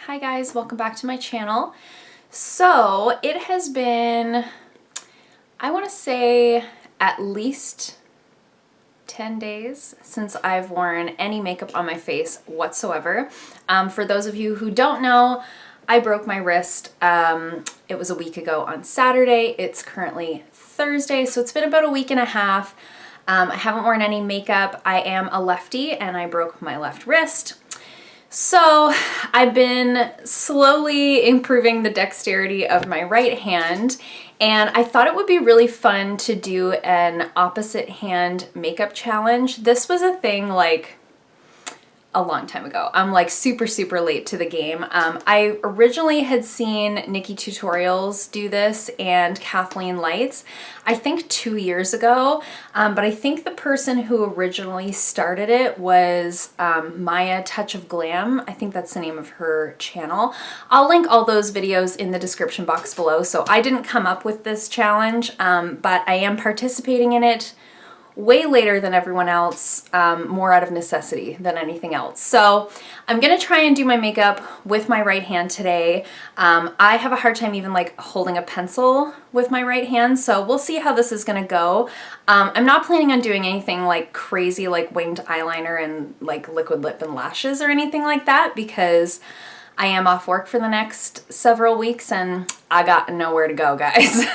Hi guys, welcome back to my channel. So it has been, I want to say at least 10 days since I've worn any makeup on my face whatsoever. For those of you who don't know, I broke my wrist. It was a week ago on Saturday. It's currently Thursday, so it's been about a week and a half. I haven't worn any makeup. I am a lefty and I broke my left wrist. So I've been slowly improving the dexterity of my right hand, and I thought it would be really fun to do an opposite hand makeup challenge. This was a thing like a long time ago. I'm like super late to the game. I originally had seen NikkieTutorials do this and Kathleen Lights, I think 2 years ago, but I think the person who originally started it was Mayratouchofglam. I think that's the name of her channel. I'll link all those videos in the description box below. So I didn't come up with this challenge, but I am participating in it way later than everyone else, more out of necessity than anything else. So I'm gonna try and do my makeup with my right hand today. I have a hard time even like holding a pencil with my right hand, so we'll see how this is gonna go. I'm not planning on doing anything like crazy like winged eyeliner and like liquid lip and lashes or anything like that, because I am off work for the next several weeks and I got nowhere to go, guys.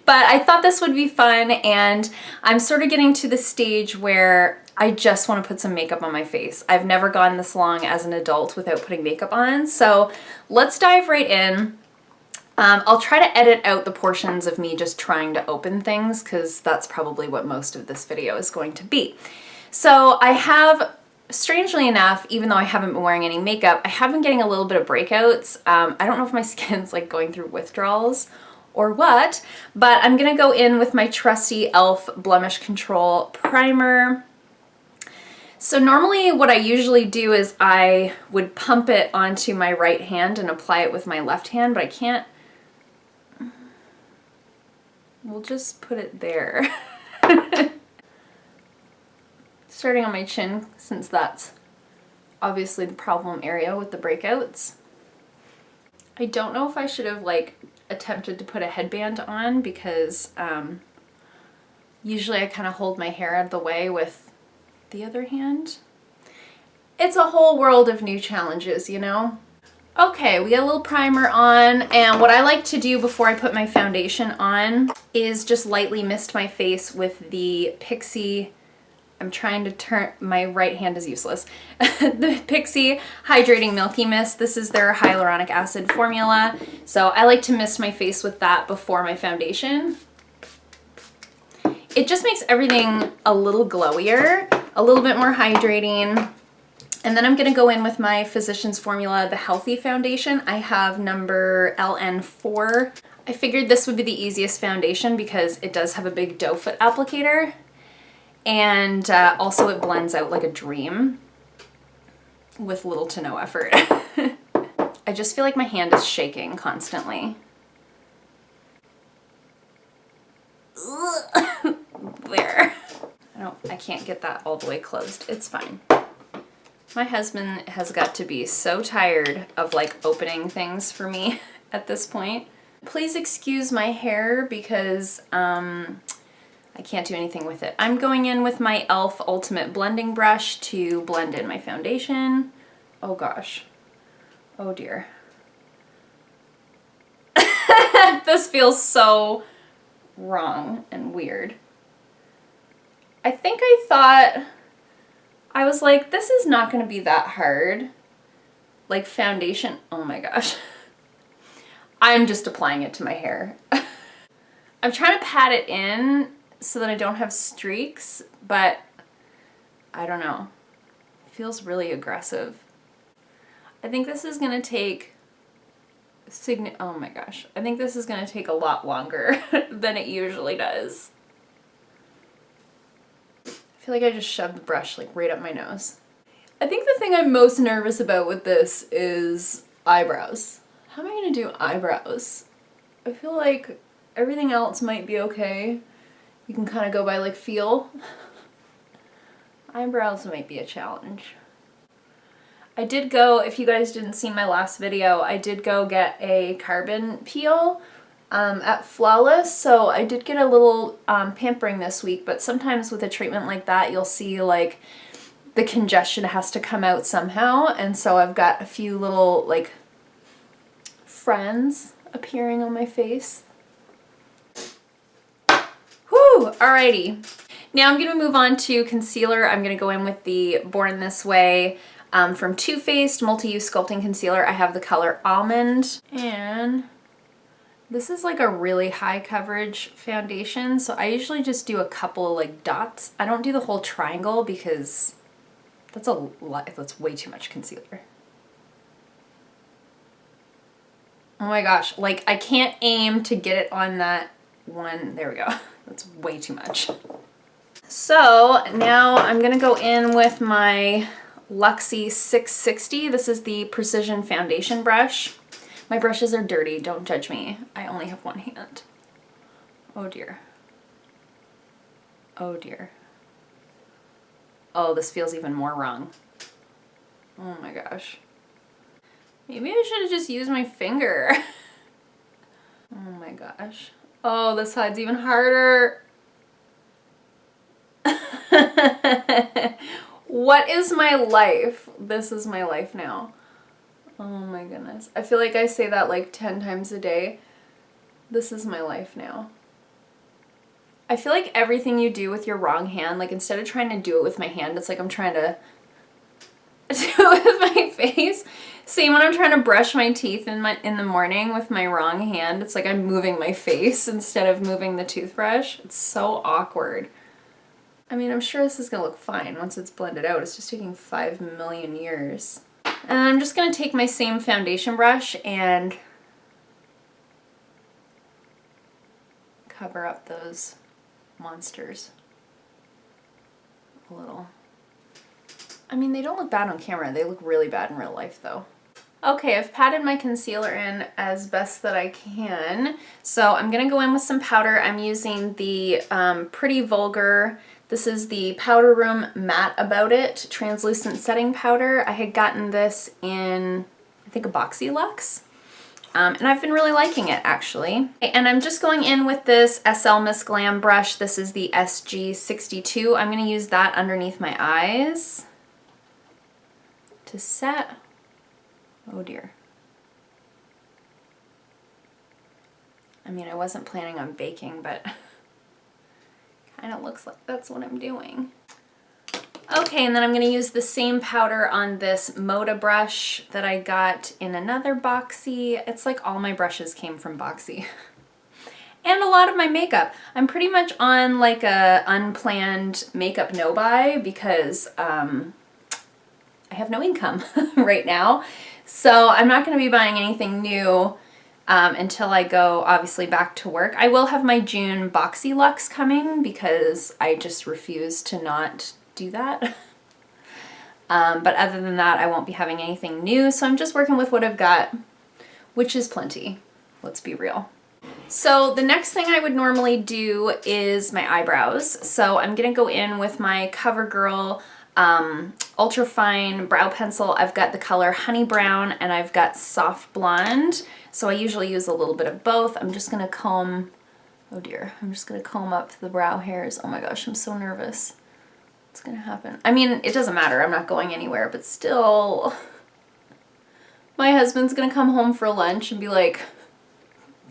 But I thought this would be fun, and I'm sort of getting to the stage where I just want to put some makeup on my face. I've never gone this long as an adult without putting makeup on, so let's dive right in. I'll try to edit out the portions of me just trying to open things, because that's probably what most of this video is going to be. So I have, strangely enough, even though I haven't been wearing any makeup, I have been getting a little bit of breakouts. I don't know if my skin's like going through withdrawals or what, but I'm gonna go in with my trusty e.l.f. Blemish Control Primer. So normally what I usually do is I would pump it onto my right hand and apply it with my left hand, but I can't. We'll just put it there. Starting on my chin, since that's obviously the problem area with the breakouts. I don't know if I should have like attempted to put a headband on, because usually I kind of hold my hair out of the way with the other hand. It's a whole world of new challenges, you know? Okay, we got a little primer on, and what I like to do before I put my foundation on is just lightly mist my face with the Pixie, I'm trying to turn, my right hand is useless, the Pixie Hydrating Milky Mist. This is their hyaluronic acid formula, so I like to mist my face with that before my foundation. It just makes everything a little glowier, a little bit more hydrating. And then I'm going to go in with my Physicians Formula, the Healthy Foundation. I have number LN4. I figured this would be the easiest foundation because it does have a big doe foot applicator. And also it blends out like a dream with little to no effort. I just feel like my hand is shaking constantly. There. I can't get that all the way closed. It's fine. My husband has got to be so tired of like opening things for me at this point. Please excuse my hair because I can't do anything with it. I'm going in with my e.l.f. Ultimate Blending Brush to blend in my foundation. Oh gosh. Oh dear. This feels so wrong and weird. I think I thought, I was like, this is not going to be that hard. Like foundation, oh my gosh. I'm just applying it to my hair. I'm trying to pat it in so that I don't have streaks, but I don't know. It feels really aggressive. I think this is gonna take oh my gosh. I think this is gonna take a lot longer than it usually does. I feel like I just shoved the brush like right up my nose. I think the thing I'm most nervous about with this is eyebrows. How am I gonna do eyebrows? I feel like everything else might be okay. You can kind of go by like feel. Eyebrows might be a challenge. I did go, if you guys didn't see my last video, I did go get a carbon peel at Flawless, so I did get a little pampering this week, but sometimes with a treatment like that, you'll see like the congestion has to come out somehow, and so I've got a few little like friends appearing on my face. Whew, alrighty. Now I'm gonna move on to concealer. I'm gonna go in with the Born This Way from Too Faced Multi-Use Sculpting Concealer. I have the color Almond, and this is like a really high coverage foundation, so I usually just do a couple of like dots. I don't do the whole triangle because that's a lot, that's way too much concealer. Oh my gosh, like I can't aim to get it on that one. There we go. That's way too much. So now I'm gonna go in with my Luxie 660. This is the Precision Foundation brush. My brushes are dirty, don't judge me. I only have one hand. Oh dear. Oh dear. Oh, this feels even more wrong. Oh my gosh. Maybe I should have just used my finger. Oh my gosh. Oh, this side's even harder. What is my life? This is my life now. Oh my goodness. I feel like I say that like 10 times a day. This is my life now. I feel like everything you do with your wrong hand, like instead of trying to do it with my hand, it's like I'm trying to do it with my face. Same when I'm trying to brush my teeth in the morning with my wrong hand. It's like I'm moving my face instead of moving the toothbrush. It's so awkward. I mean, I'm sure this is gonna look fine once it's blended out. It's just taking 5 million years. And I'm just gonna take my same foundation brush and cover up those monsters a little. I mean, they don't look bad on camera. They look really bad in real life though. Okay, I've patted my concealer in as best that I can. So I'm gonna go in with some powder. I'm using the Pretty Vulgar. This is the Powder Room Matte About It Translucent Setting Powder. I had gotten this in, I think, a Boxy Luxe. And I've been really liking it, actually. And I'm just going in with this SL Miss Glam brush. This is the SG62. I'm gonna use that underneath my eyes to set. Oh dear. I mean, I wasn't planning on baking, but kind of looks like that's what I'm doing. Okay, and then I'm going to use the same powder on this Moda brush that I got in another Boxy. It's like all my brushes came from Boxy. And a lot of my makeup. I'm pretty much on like a unplanned makeup no-buy because I have no income right now. So I'm not going to be buying anything new until I go, obviously, back to work. I will have my June Boxy Luxe coming because I just refuse to not do that. But other than that, I won't be having anything new. So I'm just working with what I've got, which is plenty. Let's be real. So the next thing I would normally do is my eyebrows. So I'm going to go in with my CoverGirl ultra fine brow pencil. I've got the color Honey Brown and I've got Soft Blonde. So I usually use a little bit of both. I'm just gonna comb, oh dear, I'm just gonna comb up the brow hairs. Oh my gosh, I'm so nervous. What's gonna happen? I mean, it doesn't matter, I'm not going anywhere, but still, my husband's gonna come home for lunch and be like,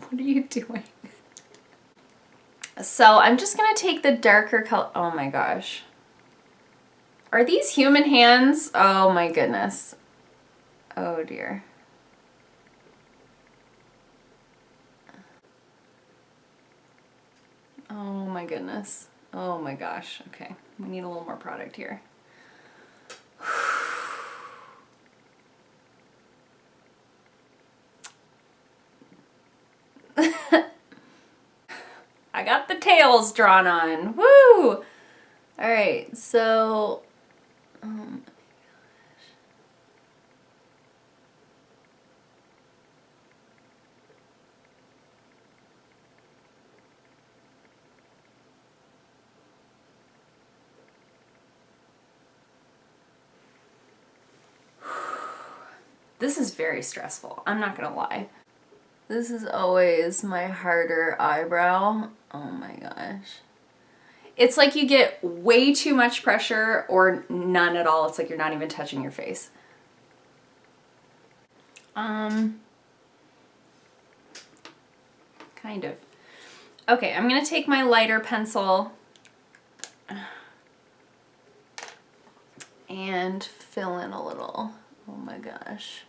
what are you doing? So I'm just gonna take the darker color, oh my gosh. Are these human hands? Oh my goodness. Oh dear. Oh my goodness. Oh my gosh. Okay, we need a little more product here. I got the tails drawn on. Woo! Alright, so oh my gosh. This is very stressful, I'm not gonna lie. This is always my harder eyebrow. Oh my gosh. It's like you get way too much pressure or none at all. It's like you're not even touching your face. Kind of. Okay, I'm gonna take my lighter pencil and fill in a little. Oh my gosh.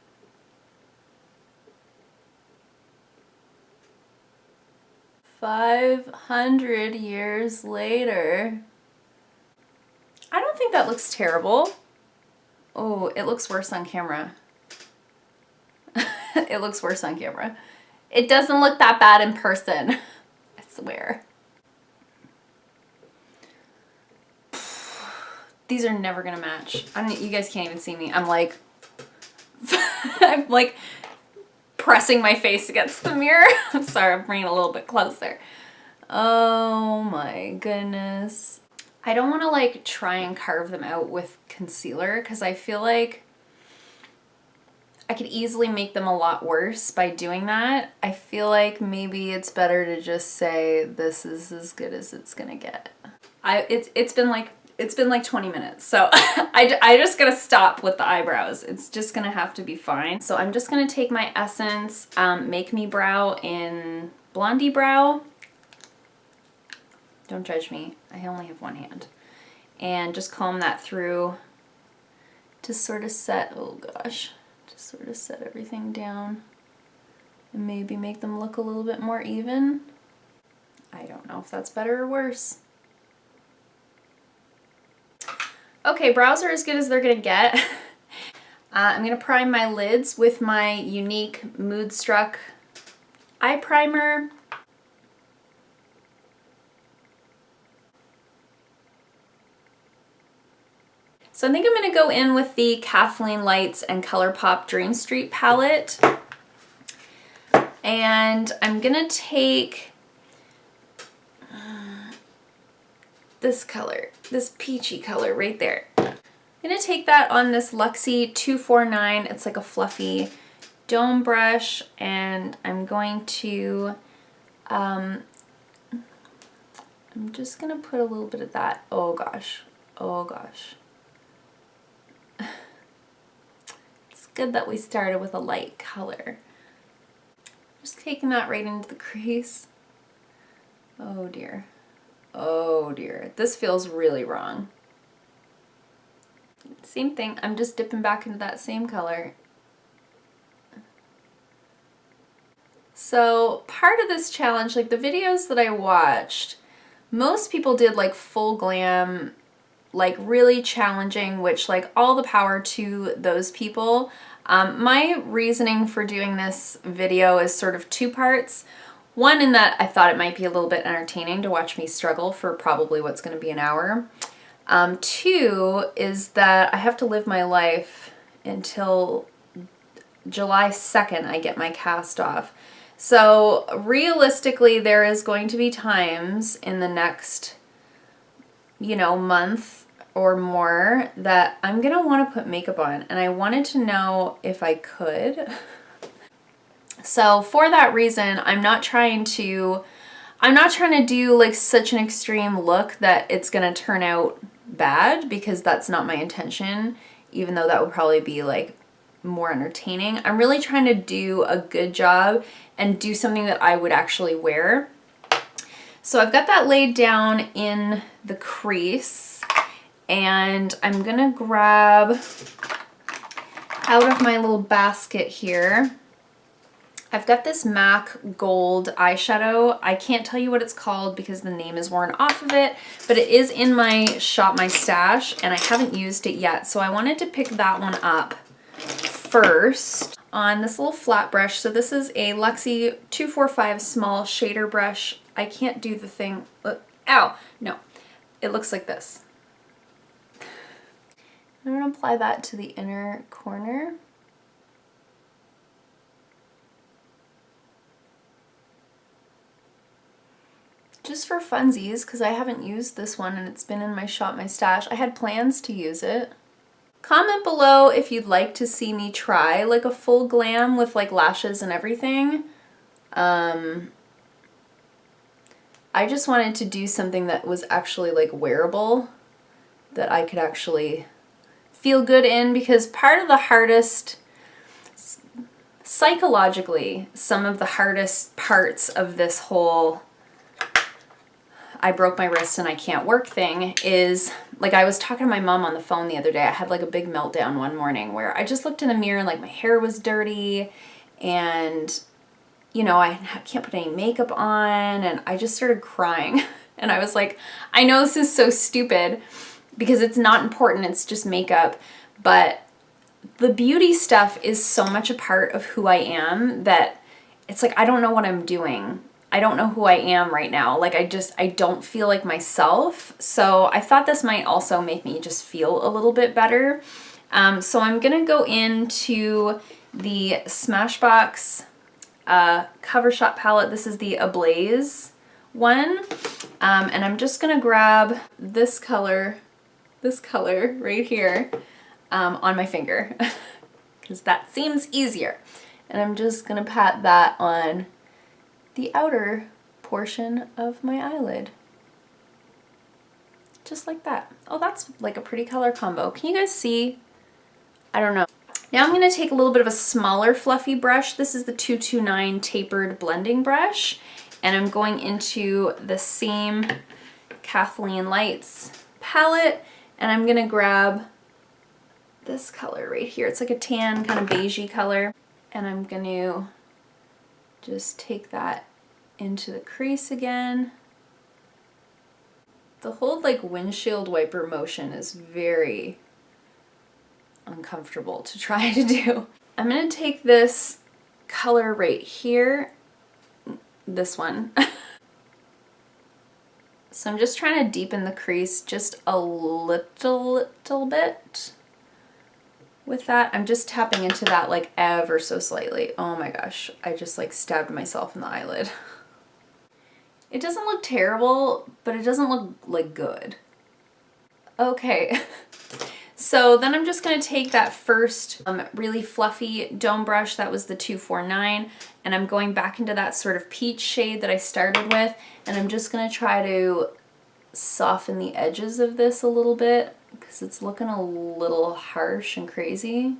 "500 years later." I don't think that looks terrible. Oh, it looks worse on camera. It looks worse on camera. It doesn't look that bad in person, I swear. These are never gonna match. You guys can't even see me. I'm like, I'm like pressing my face against the mirror. I'm sorry, I'm bringing it a little bit closer. Oh my goodness. I don't want to like try and carve them out with concealer because I feel like I could easily make them a lot worse by doing that. I feel like maybe it's better to just say this is as good as it's gonna get. It's been like 20 minutes, so I just gotta stop with the eyebrows. It's just gonna have to be fine. So I'm just gonna take my Essence Make Me Brow in Blondie Brow. Don't judge me, I only have one hand. And just comb that through to sort of set, oh gosh, to sort of set everything down and maybe make them look a little bit more even. I don't know if that's better or worse. Okay, brows are as good as they're gonna get. I'm gonna prime my lids with my unique Moodstruck eye primer. So I think I'm gonna go in with the Kathleen Lights and ColourPop Dream Street palette. And I'm gonna take this color, this peachy color right there. I'm gonna take that on this Luxie 249. It's like a fluffy dome brush, and I'm going to, I'm just gonna put a little bit of that. Oh gosh, oh gosh. It's good that we started with a light color. Just taking that right into the crease. Oh dear. Oh dear. This feels really wrong. Same thing. I'm just dipping back into that same color. So part of this challenge, like the videos that I watched, most people did like full glam, like really challenging, which like all the power to those people. My reasoning for doing this video is sort of two parts. One, in that I thought it might be a little bit entertaining to watch me struggle for probably what's going to be an hour. Two is that I have to live my life until July 2nd I get my cast off. So realistically, there is going to be times in the next, you know, month or more that I'm gonna want to put makeup on, and I wanted to know if I could. So for that reason, I'm not trying to do like such an extreme look that it's gonna turn out bad, because that's not my intention, even though that would probably be like more entertaining. I'm really trying to do a good job and do something that I would actually wear. So I've got that laid down in the crease, and I'm gonna grab out of my little basket here, I've got this MAC Gold eyeshadow. I can't tell you what it's called because the name is worn off of it, but it is in my Shop My Stash and I haven't used it yet. So I wanted to pick that one up first on this little flat brush. So this is a Luxie 245 small shader brush. I can't do the thing. Ow, no, it looks like this. I'm gonna apply that to the inner corner. Just for funsies, because I haven't used this one and it's been in my Shop My Stash. I had plans to use it. Comment below if you'd like to see me try like a full glam with like lashes and everything. I just wanted to do something that was actually like wearable, that I could actually feel good in, because part of the hardest, psychologically, some of the hardest parts of this whole I broke my wrist and I can't work thing is, like, I was talking to my mom on the phone the other day. I had like a big meltdown one morning where I just looked in the mirror and like my hair was dirty and, you know, I can't put any makeup on, and I just started crying. And I was like, I know this is so stupid because it's not important, it's just makeup, but the beauty stuff is so much a part of who I am that it's like, I don't know what I'm doing. I don't know who I am right now. Like, I don't feel like myself. So I thought this might also make me just feel a little bit better. So I'm gonna go into the Smashbox Cover Shop palette. This is the Ablaze one. And I'm just gonna grab this color right here on my finger because that seems easier. And I'm just gonna pat that on the outer portion of my eyelid. Just like that. Oh, that's like a pretty color combo. Can you guys see? I don't know. Now I'm gonna take a little bit of a smaller fluffy brush. This is the 229 tapered blending brush. And I'm going into the same Kathleen Lights palette, and I'm gonna grab this color right here. It's like a tan kind of beigey color. And I'm gonna just take that into the crease again. The whole like windshield wiper motion is very uncomfortable to try to do. I'm gonna take this color right here, this one. So I'm just trying to deepen the crease just a little bit. With that, I'm just tapping into that like ever so slightly. Oh my gosh, I just like stabbed myself in the eyelid. It doesn't look terrible, but it doesn't look like good. Okay, so then I'm just gonna take that first really fluffy dome brush, that was the 249, and I'm going back into that sort of peach shade that I started with, and I'm just gonna try to soften the edges of this a little bit because it's looking a little harsh and crazy.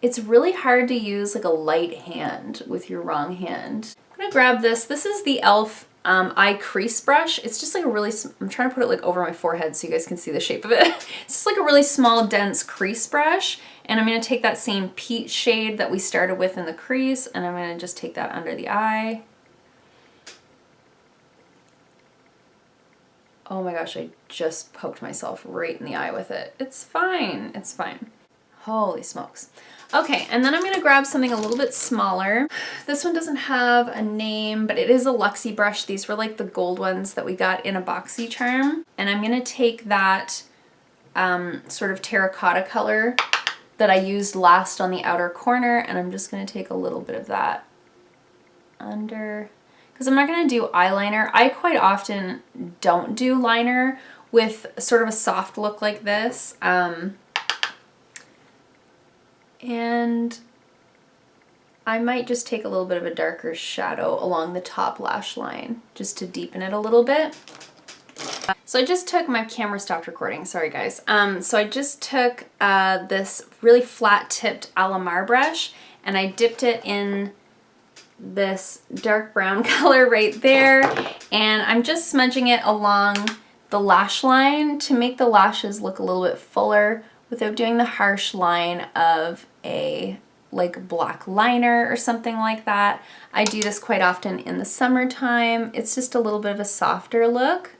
It's really hard to use like a light hand with your wrong hand. I'm gonna grab this. This is the e.l.f. Eye crease brush. It's just like a really, I'm trying to put it like over my forehead so you guys can see the shape of it. It's just like a really small, dense crease brush. And I'm gonna take that same peach shade that we started with in the crease, and I'm gonna just take that under the eye. Oh my gosh, I just poked myself right in the eye with it. It's fine, it's fine. Holy smokes. Okay, and then I'm gonna grab something a little bit smaller. This one doesn't have a name, but it is a Luxie brush. These were like the gold ones that we got in a BoxyCharm. And I'm gonna take that sort of terracotta color that I used last on the outer corner, and I'm just gonna take a little bit of that under, because I'm not gonna do eyeliner. I quite often don't do liner with sort of a soft look like this. And I might just take a little bit of a darker shadow along the top lash line just to deepen it a little bit. So I just took, my camera stopped recording, sorry guys. So I just took this really flat tipped Alamar brush, and I dipped it in this dark brown color right there, and I'm just smudging it along the lash line to make the lashes look a little bit fuller without doing the harsh line of a like black liner or something like that. I do this quite often in the summertime. It's just a little bit of a softer look.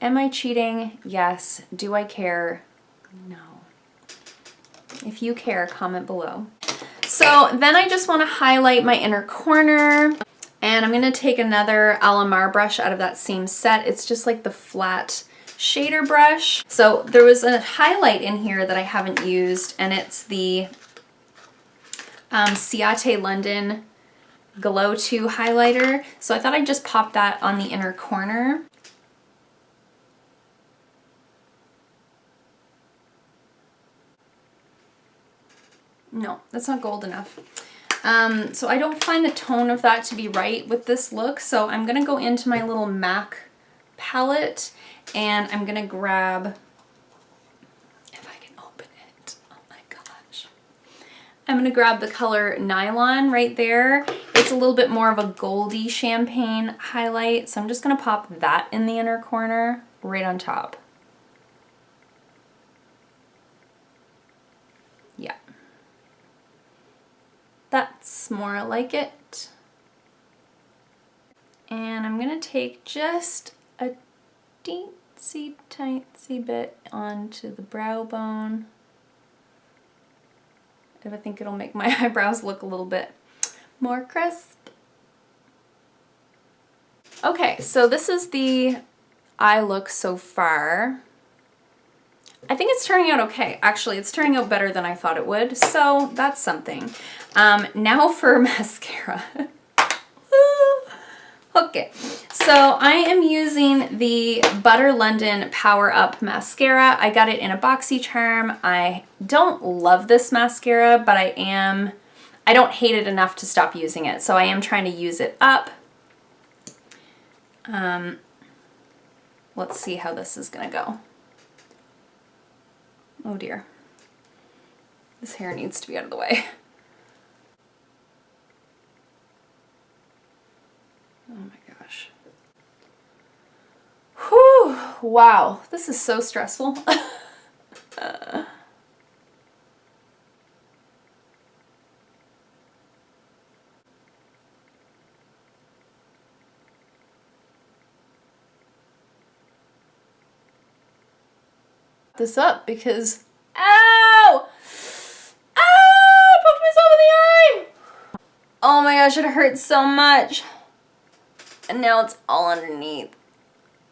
Am I cheating? Yes. Do I care? No. If you care, comment below. So then I just want to highlight my inner corner, and I'm going to take another Alamar brush out of that same set. It's just like the flat shader brush. So there was a highlight in here that I haven't used, and it's the Ciate London Glow 2 highlighter. So I thought I'd just pop that on the inner corner. No, that's not gold enough. So I don't find the tone of that to be right with this look. So I'm gonna go into my little MAC palette and I'm gonna grab, if I can open it, oh my gosh. I'm gonna grab the color Nylon right there. It's a little bit more of a goldy champagne highlight. So I'm just gonna pop that in the inner corner right on top. Yeah. That's more like it. And I'm gonna take just a teensy tiny bit onto the brow bone. I think it'll make my eyebrows look a little bit more crisp. Okay, so this is the eye look so far. I think it's turning out okay. Actually, it's turning out better than I thought it would, so that's something. Now for mascara. Okay, so I am using the Butter London Power Up Mascara. I got it in a BoxyCharm. I don't love this mascara, but I don't hate it enough to stop using it, so I am trying to use it up. Let's see how this is gonna go. Oh dear. This hair needs to be out of the way. Oh my gosh. Whew, wow, this is so stressful. This up because, ow! Ah, I poked myself in the eye! Oh my gosh, it hurts so much. And now it's all underneath.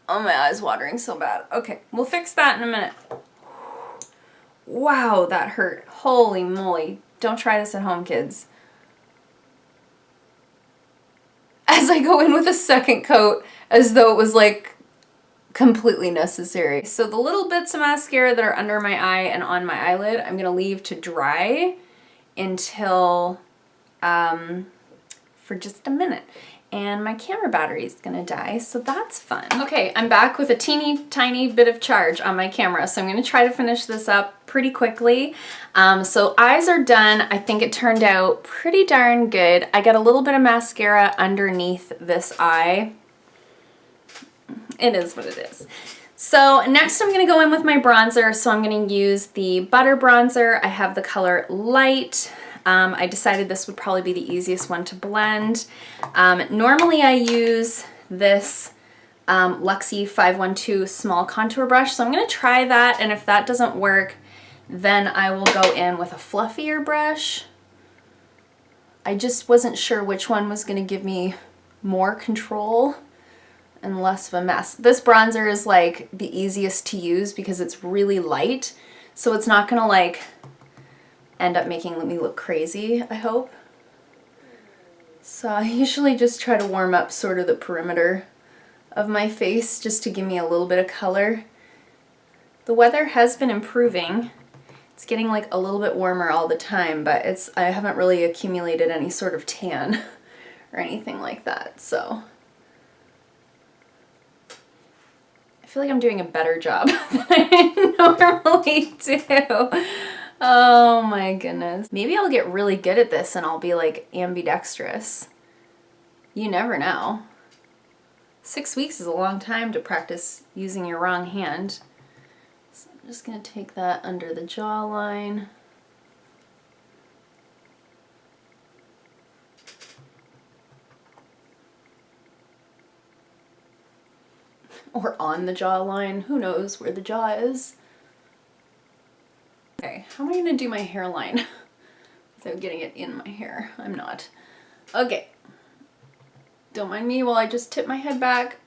Oh, my eye's watering so bad. Okay, we'll fix that in a minute. Wow, that hurt. Holy moly. Don't try this at home, kids. As I go in with a second coat, as though it was like completely necessary. So the little bits of mascara that are under my eye and on my eyelid, I'm gonna leave to dry until, for just a minute. And my camera battery is gonna die, so that's fun. Okay, I'm back with a teeny tiny bit of charge on my camera, so I'm gonna try to finish this up pretty quickly. So eyes are done. I think it turned out pretty darn good. I got a little bit of mascara underneath this eye. It is what it is. So next I'm gonna go in with my bronzer. So I'm gonna use the Butter Bronzer. I have the color Light. I decided this would probably be the easiest one to blend. Normally I use this Luxie 512 small contour brush, so I'm gonna try that, and if that doesn't work, then I will go in with a fluffier brush. I just wasn't sure which one was gonna give me more control and less of a mess. This bronzer is like the easiest to use because it's really light, so it's not gonna like end up making me look crazy, I hope. So I usually just try to warm up sort of the perimeter of my face just to give me a little bit of color. The weather has been improving. It's getting like a little bit warmer all the time, but I haven't really accumulated any sort of tan or anything like that, so. I feel like I'm doing a better job than I normally do. Oh my goodness. Maybe I'll get really good at this and I'll be like ambidextrous. You never know. 6 weeks is a long time to practice using your wrong hand. So I'm just gonna take that under the jawline. Or on the jawline. Who knows where the jaw is? Okay, how am I gonna do my hairline without getting it in my hair? I'm not. Okay. Don't mind me while I just tip my head back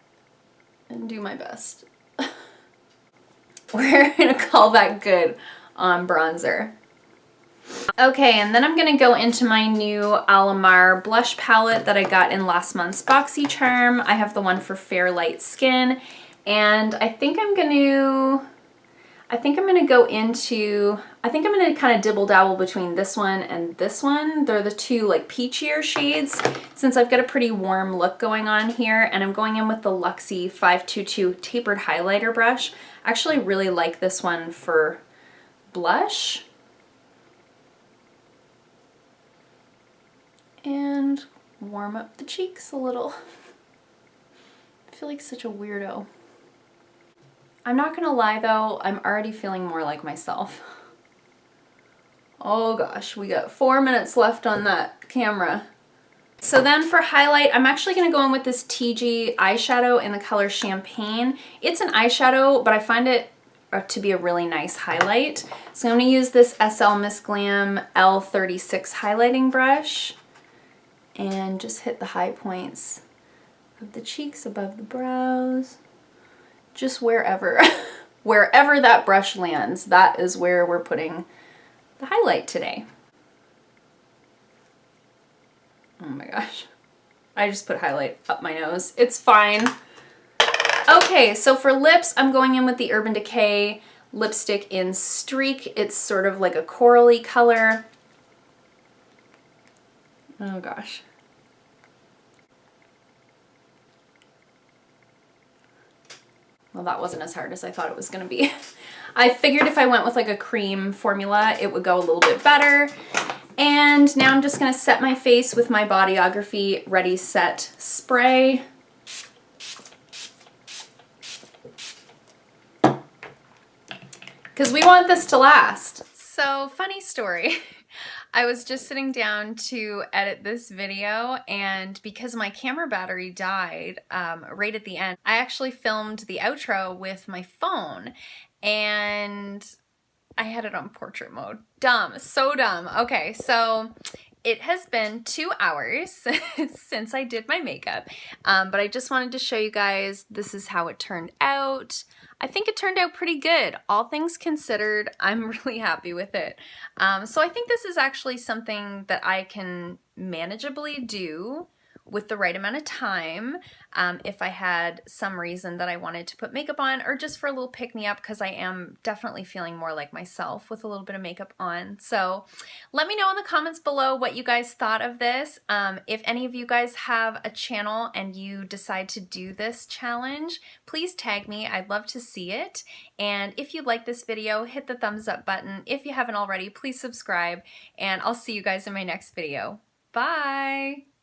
and do my best. We're gonna call that good on bronzer. Okay, and then I'm gonna go into my new Alamar blush palette that I got in last month's BoxyCharm. I have the one for fair light skin, and I think I'm I think I'm gonna go into, I think I'm gonna kind of dibble dabble between this one and this one. They're the two like peachier shades since I've got a pretty warm look going on here, and I'm going in with the Luxie 522 tapered highlighter brush. I actually really like this one for blush. And warm up the cheeks a little. I feel like such a weirdo. I'm not gonna lie though, I'm already feeling more like myself. Oh gosh, we got 4 minutes left on that camera. So then for highlight, I'm actually gonna go in with this TG eyeshadow in the color Champagne. It's an eyeshadow, but I find it to be a really nice highlight. So I'm gonna use this SL Miss Glam L36 highlighting brush and just hit the high points of the cheeks, above the brows, just wherever, wherever that brush lands, that is where we're putting the highlight today. Oh my gosh. I just put highlight up my nose. It's fine. Okay, so for lips, I'm going in with the Urban Decay lipstick in Streak. It's sort of like a corally color. Oh gosh. Well, that wasn't as hard as I thought it was gonna be. I figured if I went with like a cream formula, it would go a little bit better. And now I'm just gonna set my face with my Bodyography Ready Set spray. Because we want this to last. So, funny story. I was just sitting down to edit this video, and because my camera battery died right at the end, I actually filmed the outro with my phone, and I had it on portrait mode. Dumb, so dumb. Okay, so it has been 2 hours since I did my makeup, but I just wanted to show you guys this is how it turned out. I think it turned out pretty good. All things considered, I'm really happy with it. So I think this is actually something that I can manageably do with the right amount of time if I had some reason that I wanted to put makeup on, or just for a little pick-me-up, because I am definitely feeling more like myself with a little bit of makeup on. So let me know in the comments below what you guys thought of this. If any of you guys have a channel and you decide to do this challenge, please tag me. I'd love to see it. And if you like this video, hit the thumbs up button. If you haven't already, please subscribe, and I'll see you guys in my next video. Bye!